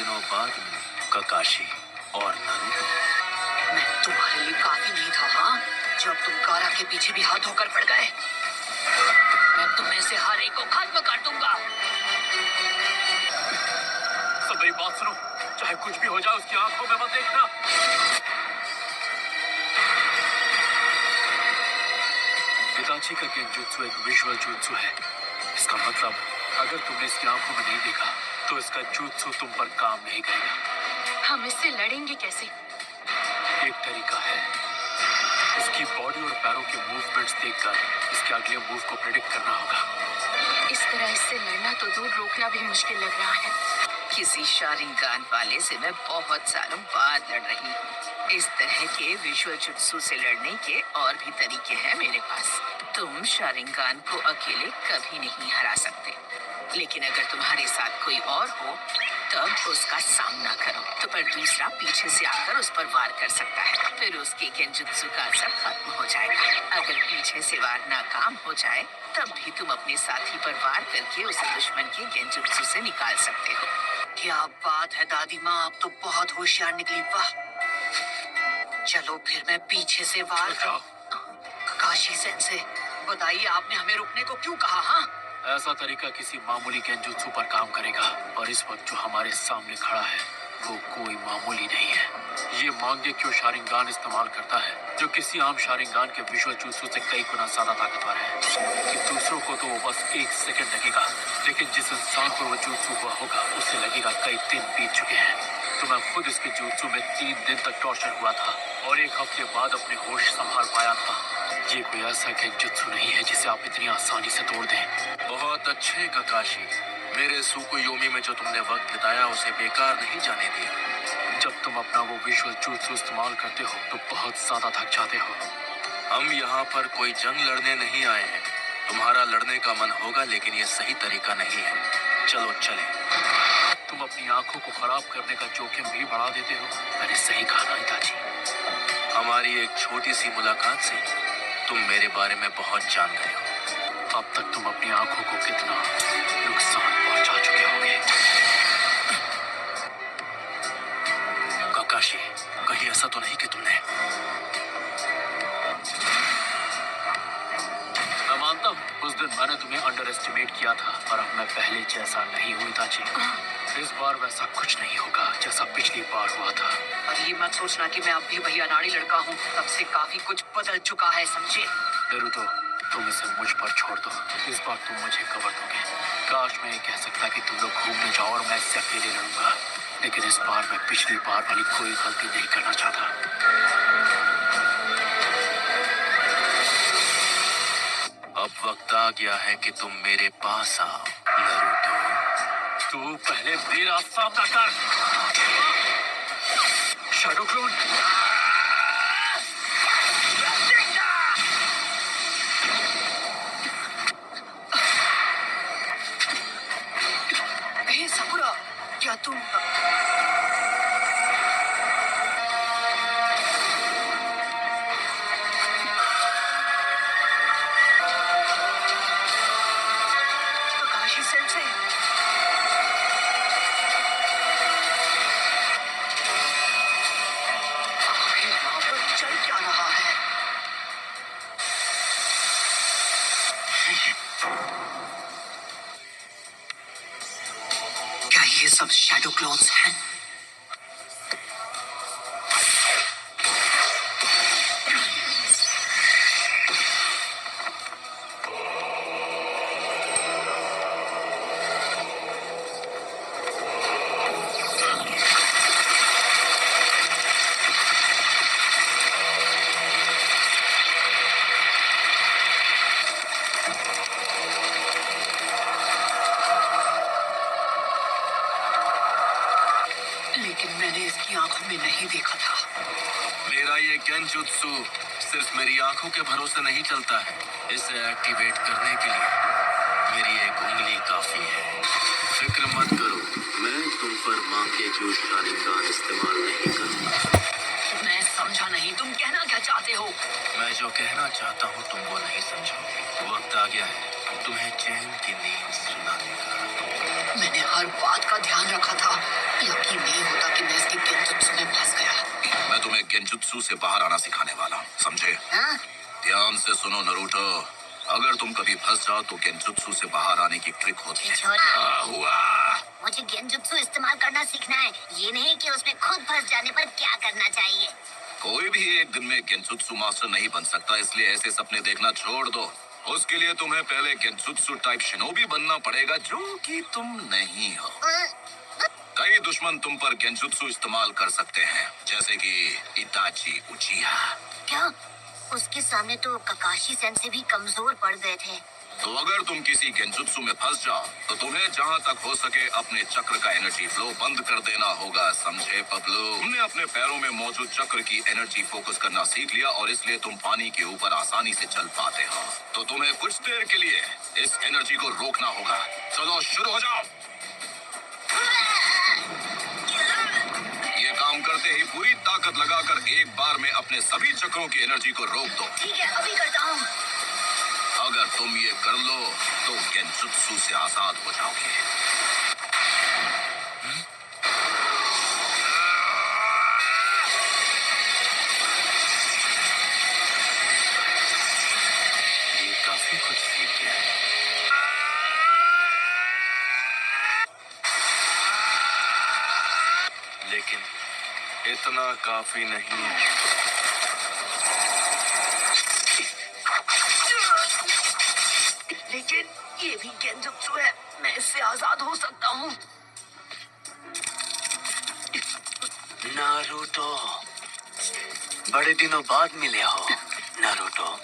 दिनों बाद मिले ककाशी और नारुतो। मैं तुम्हारे लिए काफी नहीं था, हाँ? जब तुम गारा के पीछे भी हाथ धोकर पड़ गए। मैं तुम्हें से हर एक को खत्म कर दूंगा। सब मेरी बात सुनो, चाहे कुछ भी हो जाए उसकी आंखों में मत देखना। इताची का गेंजुत्सु एक विजुअल जुत्सु है। इसका मतलब अगर तुमने इसकी आंखों में नहीं देखा तो इसका जुत्सु तुम पर काम नहीं करेगा। हम इससे लड़ेंगे कैसे? एक तरीका है, इसकी बॉडी और पैरों के मूवमेंट्स देखकर इसके अगले मूव को प्रेडिक्ट करना होगा। इस तरह इससे लड़ना तो दूर, रोकना भी मुश्किल लग रहा है। किसी शारिंगान वाले से मैं बहुत सालों बाद लड़ रही हूँ। इस तरह के विजुअल जुत्सु से लड़ने के और भी तरीके हैं मेरे पास। तुम शारिंगान को अकेले कभी नहीं हरा सकते, लेकिन अगर तुम्हारे साथ कोई और हो तब उसका सामना करो। तो पर दूसरा पीछे से आकर उस पर वार कर सकता है, फिर उसके गेंजुत्सु का असर खत्म हो जाएगा। अगर पीछे से वार नाकाम हो जाए तब भी तुम अपने साथी पर वार करके उसे दुश्मन के गेंजुत्सु से निकाल सकते हो। क्या बात है दादी माँ, आप तो बहुत होशियार निकली। वाह, चलो फिर मैं पीछे से वार। काशी सेंसे, बताइए आपने हमें रुकने को क्यों कहा? हाँ, ऐसा तरीका किसी मामूली गेंजुत्सु पर काम करेगा, और इस वक्त जो हमारे सामने खड़ा है वो कोई मामूली नहीं है। ये मांगे क्यों शारिंगान इस्तेमाल करता है, जो किसी आम शारिंगान के विजुअल जुत्सु से कई गुना ज्यादा ताकतवर है। कि दूसरों को तो वो बस 1 सेकंड लगेगा, लेकिन जिस इंसान को वो जुत्सु हुआ होगा उसे लगेगा कई दिन बीत चुके हैं। तो मैं खुद इसके जुत्सु में 3 दिन तक टॉर्चर हुआ था और 1 हफ्ते बाद अपने होश संभाल पाया था। ये कोई ऐसा गेंजुत्सु नहीं है जिसे आप इतनी आसानी से तोड़ दें। बहुत अच्छे ककाशी, मेरे सुकुयोमी में जो तुमने वक्त बिताया उसे बेकार नहीं जाने दिया। जब तुम अपना वो विजुअल जुत्सु इस्तेमाल करते हो तो बहुत ज्यादा थक जाते हो। हम यहाँ पर कोई जंग लड़ने नहीं आए हैं। तुम्हारा लड़ने का मन होगा, लेकिन ये सही तरीका नहीं है। चलो चले। तुम अपनी आंखों को खराब करने का जोखिम भी बढ़ा देते हो। मैंने सही कहा ना इताची? हमारी एक छोटी सी मुलाकात से तुम मेरे बारे में बहुत जान गए हो। अब तक तुम अपनी आंखों को कितना नुकसान पहुंचा चुके होगे। ककाशी, कहीं ऐसा तो नहीं कि तुमने... मैं मानता हूँ उस दिन मैंने तुम्हें अंडर एस्टिमेट किया था, पर अब मैं पहले जैसा नहीं हुई ताची। इस बार वैसा कुछ नहीं होगा जैसा पिछली बार हुआ था। और ये मत सोचना कि मैं अब भी वही अनाड़ी लड़का हूँ। तब से काफी कुछ बदल चुका है, समझे? नारुतो, तुम इसे मुझ पर छोड़ दो। इस बार तुम मुझे कवर दोगे। काश मैं ये कह सकता कि तुम लोग घूमने जाओ और मैं इससे अकेले लड़ूंगा, लेकिन इस बार मैं पिछली बार वाली कोई गलती नहीं करना चाहता। अब वक्त आ गया है कि तुम मेरे पास आओ नारुतो। तू पहले मेरा सामना कर। शैडो क्लोन, साकुरा, क्या तुम... काशी सेंसे, आखिर यहाँ पर चल क्या रहा है? क्या ये सब शैडो क्लोन्स हैं? लेकिन मैंने इसकी आंखों में नहीं देखा था। मेरा ये गेंजुत्सु सिर्फ मेरी आंखों के भरोसे नहीं चलता है। इसे एक्टिवेट करने के लिए मेरी एक उंगली काफी है। फिक्र मत करो, मैं तुम पर मांगे जो शारिंगान इस्तेमाल नहीं करूंगा। मैं समझा नहीं, तुम कहना क्या चाहते हो? मैं जो कहना चाहता हूँ तुम वो नहीं समझोगे। वक्त आ गया है तुम्हें चैन की नींद सुलाने का। मैंने हर बात का ध्यान रखा था, यकीन से बाहर आना सिखाने वाला हूँ, समझे? हाँ? ध्यान से सुनो नारुतो, अगर तुम कभी फंस जाओ तो गेंजुत्सु से बाहर आने की ट्रिक होती है। क्या हुआ? मुझे गेंजुत्सु इस्तेमाल करना सीखना है, ये नहीं कि उसमें खुद फंस जाने पर क्या करना चाहिए। कोई भी एक दिन में गेंजुत्सु मास्टर नहीं बन सकता, इसलिए ऐसे सपने देखना छोड़ दो। उसके लिए तुम्हें पहले गेंजुत्सु टाइप शिनोबी बनना पड़ेगा, जो कि तुम नहीं हो। कई दुश्मन तुम पर गेंजुत्सु इस्तेमाल कर सकते हैं, जैसे कि इताची उचिहा। क्या? उसके सामने तो ककाशी सेंसे भी कमजोर पड़ गए थे। तो अगर तुम किसी गेंजुत्सु में फंस जाओ तो तुम्हें जहाँ तक हो सके अपने चक्र का एनर्जी फ्लो बंद कर देना होगा, समझे पबलू? तुमने अपने पैरों में मौजूद चक्र की एनर्जी फोकस करना सीख लिया और इसलिए तुम पानी के ऊपर आसानी से चल पाते हो। तो तुम्हें कुछ देर के लिए इस एनर्जी को रोकना होगा। चलो शुरू हो जाओ। ये काम करते ही पूरी ताकत लगाकर एक बार में अपने सभी चक्रों की एनर्जी को रोक दो। ठीक है, अभी करता हूँ। अगर तुम ये कर लो तो गेंजुत्सु से आजाद हो जाओगे। ये काफी कुछ सीख गया है। लेकिन इतना काफी नहीं है। लेकिन ये भी गेंजुत्सु है, मैं इससे आजाद हो सकता हूँ। नारुतो, बड़े दिनों बाद मिले हो नारुतो।